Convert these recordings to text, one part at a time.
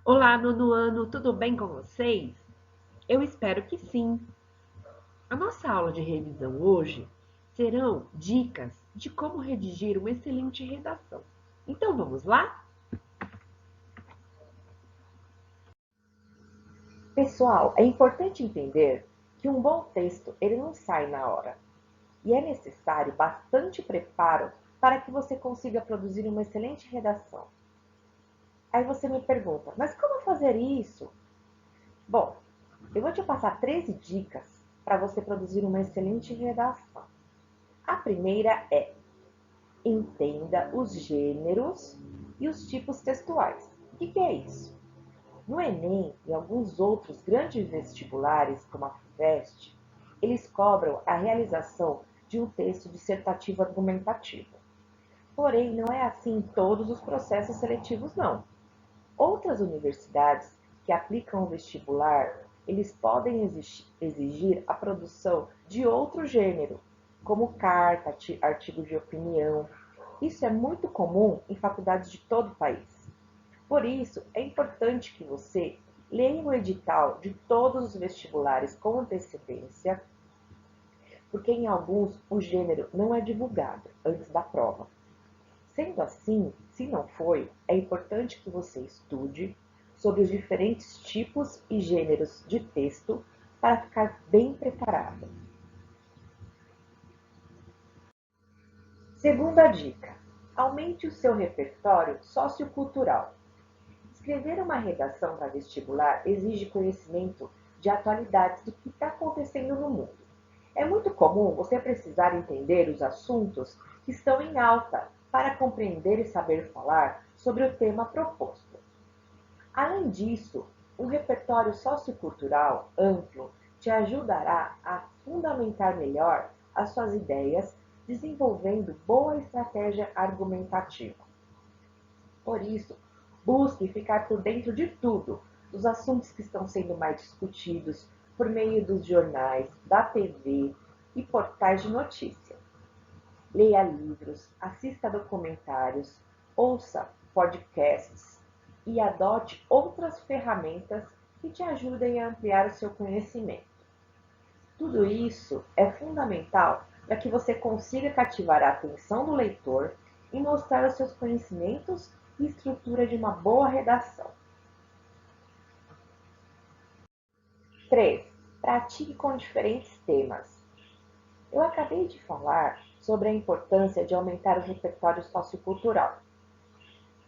Olá, nono ano, tudo bem com vocês? Eu espero que sim. A nossa aula de revisão hoje serão dicas de como redigir uma excelente redação. Então vamos lá? Pessoal, é importante entender que um bom texto ele não sai na hora e é necessário bastante preparo para que você consiga produzir uma excelente redação. Aí você me pergunta, mas como fazer isso? Bom, eu vou te passar 13 dicas para você produzir uma excelente redação. A primeira é: entenda os gêneros e os tipos textuais. O que é isso? No Enem e alguns outros grandes vestibulares, como a FUVEST, eles cobram a realização de um texto dissertativo argumentativo. Porém, não é assim em todos os processos seletivos, não. Outras universidades que aplicam o vestibular, eles podem exigir a produção de outro gênero, como carta, artigo de opinião. Isso é muito comum em faculdades de todo o país. Por isso, é importante que você leia o edital de todos os vestibulares com antecedência, porque em alguns o gênero não é divulgado antes da prova. Sendo assim, se não foi, é importante que você estude sobre os diferentes tipos e gêneros de texto para ficar bem preparado. Segunda dica: aumente o seu repertório sociocultural. Escrever uma redação para vestibular exige conhecimento de atualidades do que está acontecendo no mundo. É muito comum você precisar entender os assuntos que estão em alta para compreender e saber falar sobre o tema proposto. Além disso, um repertório sociocultural amplo te ajudará a fundamentar melhor as suas ideias, desenvolvendo boa estratégia argumentativa. Por isso, busque ficar por dentro de tudo, dos assuntos que estão sendo mais discutidos por meio dos jornais, da TV e portais de notícia. Leia livros, assista documentários, ouça podcasts e adote outras ferramentas que te ajudem a ampliar o seu conhecimento. Tudo isso é fundamental para que você consiga cativar a atenção do leitor e mostrar os seus conhecimentos e estrutura de uma boa redação. 3. Pratique com diferentes temas. Eu acabei de falar sobre a importância de aumentar o repertório sociocultural,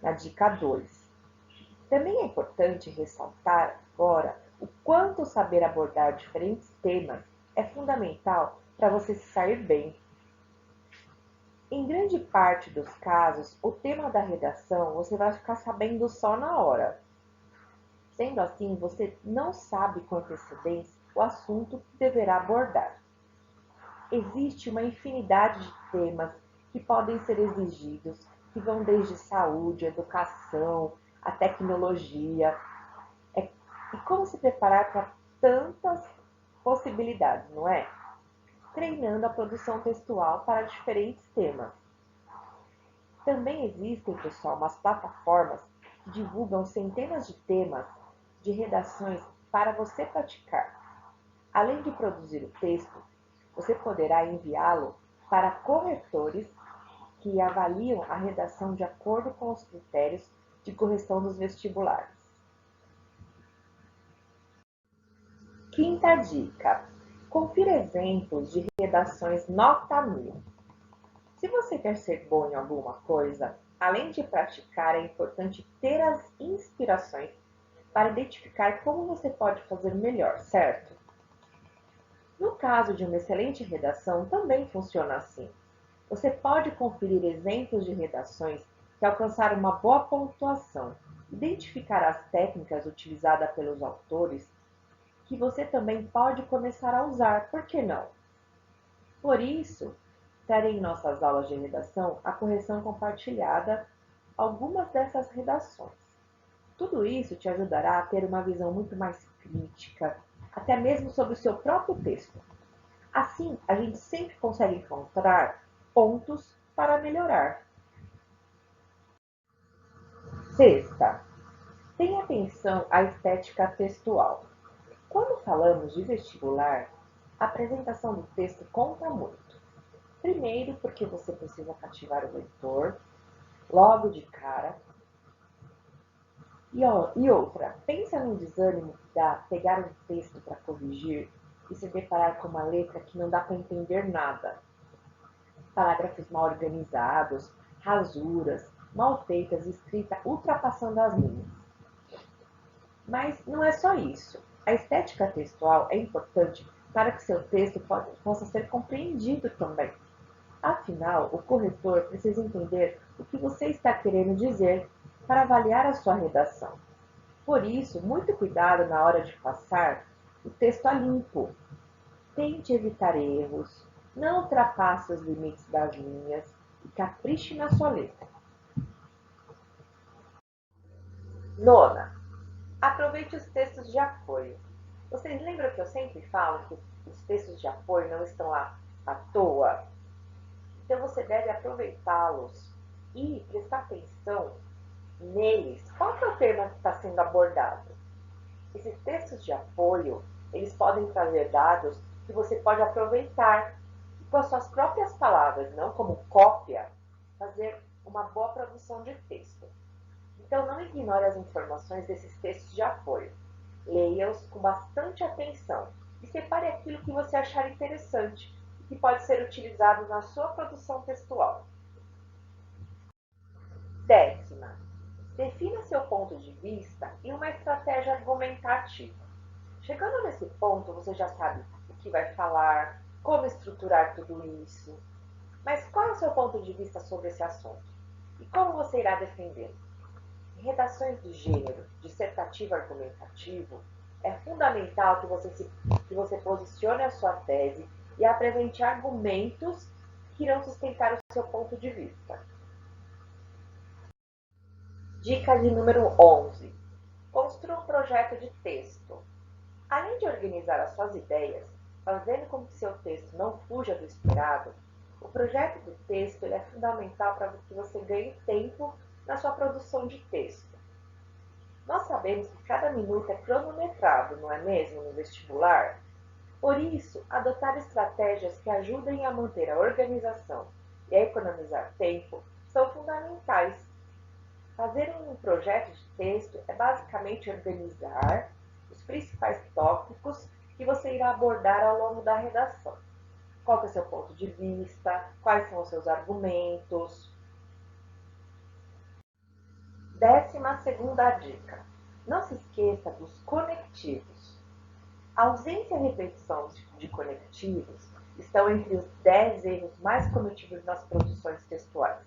na dica 2. Também é importante ressaltar agora o quanto saber abordar diferentes temas é fundamental para você se sair bem. Em grande parte dos casos, o tema da redação você vai ficar sabendo só na hora. Sendo assim, você não sabe com antecedência o assunto que deverá abordar. Existe uma infinidade de temas que podem ser exigidos, que vão desde saúde, educação, a tecnologia. E como se preparar para tantas possibilidades, não é? Treinando a produção textual para diferentes temas. Também existem, pessoal, umas plataformas que divulgam centenas de temas de redações para você praticar. Além de produzir o texto, você poderá enviá-lo para corretores que avaliam a redação de acordo com os critérios de correção dos vestibulares. Quinta dica: confira exemplos de redações nota 1000. Se você quer ser bom em alguma coisa, além de praticar, é importante ter as inspirações para identificar como você pode fazer melhor, certo? No caso de uma excelente redação, também funciona assim. Você pode conferir exemplos de redações que alcançaram uma boa pontuação, identificar as técnicas utilizadas pelos autores que você também pode começar a usar, por que não? Por isso, trarei em nossas aulas de redação a correção compartilhada, algumas dessas redações. Tudo isso te ajudará a ter uma visão muito mais crítica, até mesmo sobre o seu próprio texto. Assim, a gente sempre consegue encontrar pontos para melhorar. Sexta, Tenha atenção à estética textual. Quando falamos de vestibular, a apresentação do texto conta muito. Primeiro, porque você precisa cativar o leitor logo de cara. E outra, pensa no desânimo que dá pegar um texto para corrigir e se deparar com uma letra que não dá para entender nada. Parágrafos mal organizados, rasuras, mal feitas, escrita ultrapassando as linhas. Mas não é só isso. A estética textual é importante para que seu texto possa ser compreendido também. Afinal, o corretor precisa entender o que você está querendo dizer para avaliar a sua redação. Por isso, muito cuidado na hora de passar o texto a limpo. Tente evitar erros, não ultrapasse os limites das linhas e capriche na sua letra. Nona, aproveite os textos de apoio. Vocês lembram que eu sempre falo que os textos de apoio não estão lá à toa? Então você deve aproveitá-los e prestar atenção neles. Qual é o tema que está sendo abordado? Esses textos de apoio, eles podem trazer dados que você pode aproveitar e com as suas próprias palavras, não como cópia, fazer uma boa produção de texto. Então não ignore as informações desses textos de apoio. Leia-os com bastante atenção e separe aquilo que você achar interessante e que pode ser utilizado na sua produção textual. Décima, defina seu ponto de vista e uma estratégia argumentativa. Chegando nesse ponto, você já sabe o que vai falar, como estruturar tudo isso. Mas qual é o seu ponto de vista sobre esse assunto? E como você irá defendê-lo? Em redações do gênero dissertativo argumentativo, é fundamental que você posicione a sua tese e apresente argumentos que irão sustentar o seu ponto de vista. Dica de número 11. Construa um projeto de texto. Além de organizar as suas ideias, fazendo com que seu texto não fuja do esperado, o projeto do texto é fundamental para que você ganhe tempo na sua produção de texto. Nós sabemos que cada minuto é cronometrado, não é mesmo, no vestibular? Por isso, adotar estratégias que ajudem a manter a organização e a economizar tempo são fundamentais. Fazer um projeto de texto é basicamente organizar os principais tópicos que você irá abordar ao longo da redação. Qual é o seu ponto de vista? Quais são os seus argumentos? 12ª dica. Não se esqueça dos conectivos. A ausência e a repetição de conectivos estão entre os 10 erros mais cometidos nas produções textuais.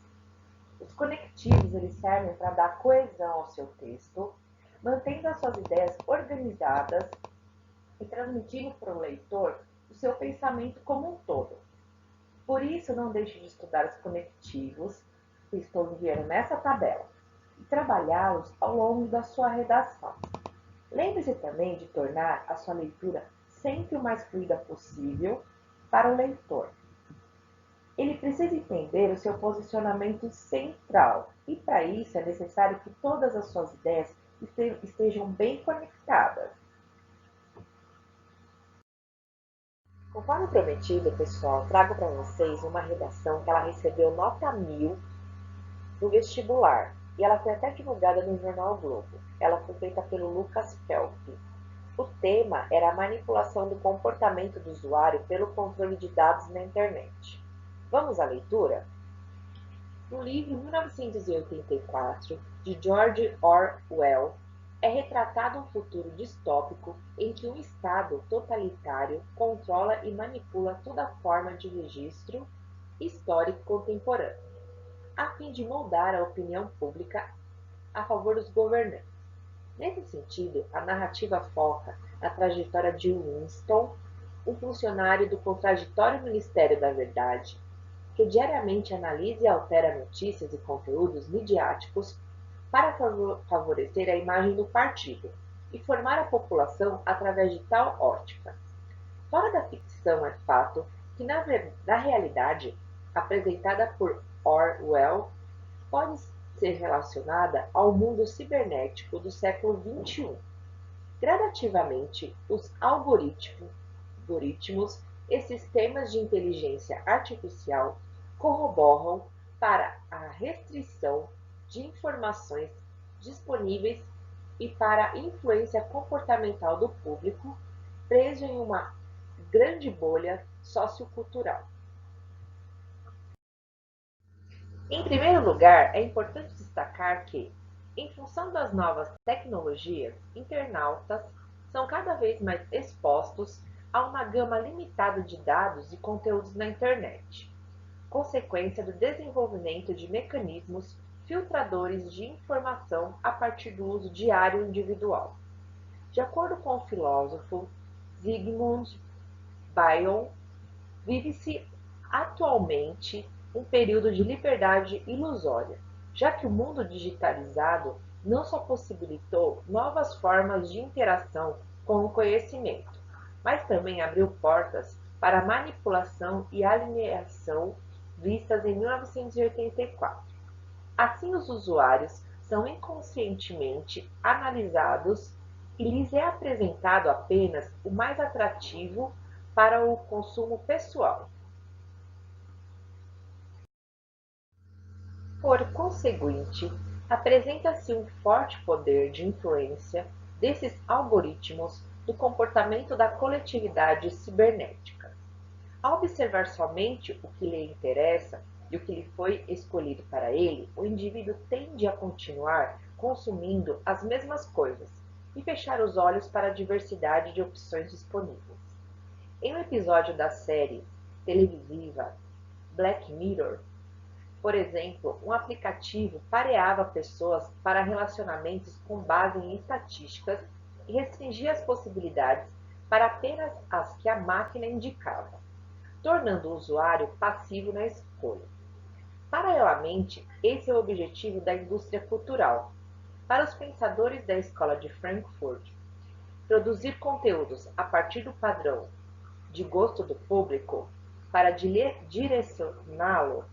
Os conectivos eles servem para dar coesão ao seu texto, mantendo as suas ideias organizadas e transmitindo para o leitor o seu pensamento como um todo. Por isso, não deixe de estudar os conectivos que estou enviando nessa tabela e trabalhá-los ao longo da sua redação. Lembre-se também de tornar a sua leitura sempre o mais fluida possível para o leitor. Ele precisa entender o seu posicionamento central e, para isso, é necessário que todas as suas ideias estejam bem conectadas. Conforme prometido, pessoal, trago para vocês uma redação que ela recebeu nota 1000 no vestibular e ela foi até divulgada no jornal o Globo. Ela foi feita pelo Lucas Felp. O tema era a manipulação do comportamento do usuário pelo controle de dados na internet. Vamos à leitura? No livro 1984, de George Orwell, é retratado um futuro distópico em que um Estado totalitário controla e manipula toda forma de registro histórico contemporâneo, a fim de moldar a opinião pública a favor dos governantes. Nesse sentido, a narrativa foca na trajetória de Winston, um funcionário do contraditório Ministério da Verdade, que diariamente analisa e altera notícias e conteúdos midiáticos para favorecer a imagem do partido e formar a população através de tal ótica. Fora da ficção, é fato que, na realidade apresentada por Orwell, ser relacionada ao mundo cibernético do século XXI. Gradativamente, os algoritmos e sistemas de inteligência artificial corroboram para a restrição de informações disponíveis e para a influência comportamental do público preso em uma grande bolha sociocultural. Em primeiro lugar, é importante destacar que, em função das novas tecnologias, internautas são cada vez mais expostos a uma gama limitada de dados e conteúdos na internet, consequência do desenvolvimento de mecanismos filtradores de informação a partir do uso diário individual. De acordo com o filósofo Zygmunt Bauman, vive-se atualmente um período de liberdade ilusória, já que o mundo digitalizado não só possibilitou novas formas de interação com o conhecimento, mas também abriu portas para a manipulação e alienação vistas em 1984. Assim, os usuários são inconscientemente analisados e lhes é apresentado apenas o mais atrativo para o consumo pessoal. Por conseguinte, apresenta-se um forte poder de influência desses algoritmos do comportamento da coletividade cibernética. Ao observar somente o que lhe interessa e o que lhe foi escolhido para ele, o indivíduo tende a continuar consumindo as mesmas coisas e fechar os olhos para a diversidade de opções disponíveis. Em um episódio da série televisiva Black Mirror, por exemplo, um aplicativo pareava pessoas para relacionamentos com base em estatísticas e restringia as possibilidades para apenas as que a máquina indicava, tornando o usuário passivo na escolha. Paralelamente, esse é o objetivo da indústria cultural. Para os pensadores da Escola de Frankfurt, produzir conteúdos a partir do padrão de gosto do público para direcioná-lo,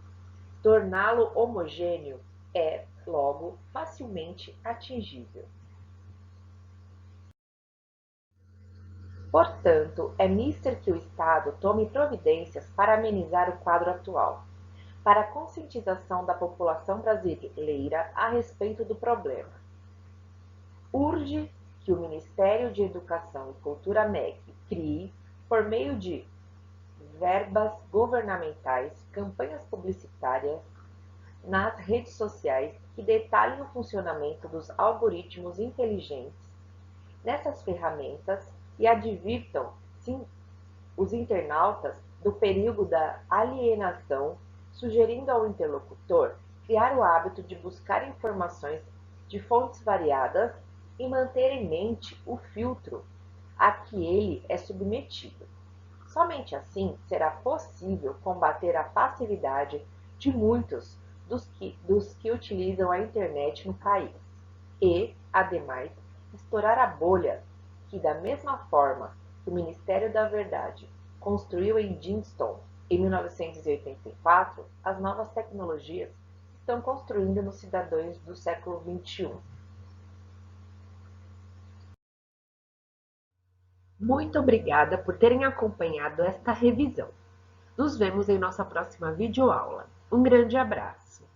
torná-lo homogêneo, é, logo, facilmente atingível. Portanto, é mister que o Estado tome providências para amenizar o quadro atual, para a conscientização da população brasileira a respeito do problema. Urge que o Ministério de Educação e Cultura MEC crie, por meio de verbas governamentais, campanhas publicitárias nas redes sociais que detalhem o funcionamento dos algoritmos inteligentes nessas ferramentas e advirtam os internautas do perigo da alienação, sugerindo ao interlocutor criar o hábito de buscar informações de fontes variadas e manter em mente o filtro a que ele é submetido. Somente assim será possível combater a passividade de muitos dos que utilizam a internet no país e, ademais, estourar a bolha que, da mesma forma que o Ministério da Verdade construiu em Kingston em 1984, as novas tecnologias estão construindo nos cidadãos do século XXI. Muito obrigada por terem acompanhado esta revisão. Nos vemos em nossa próxima videoaula. Um grande abraço!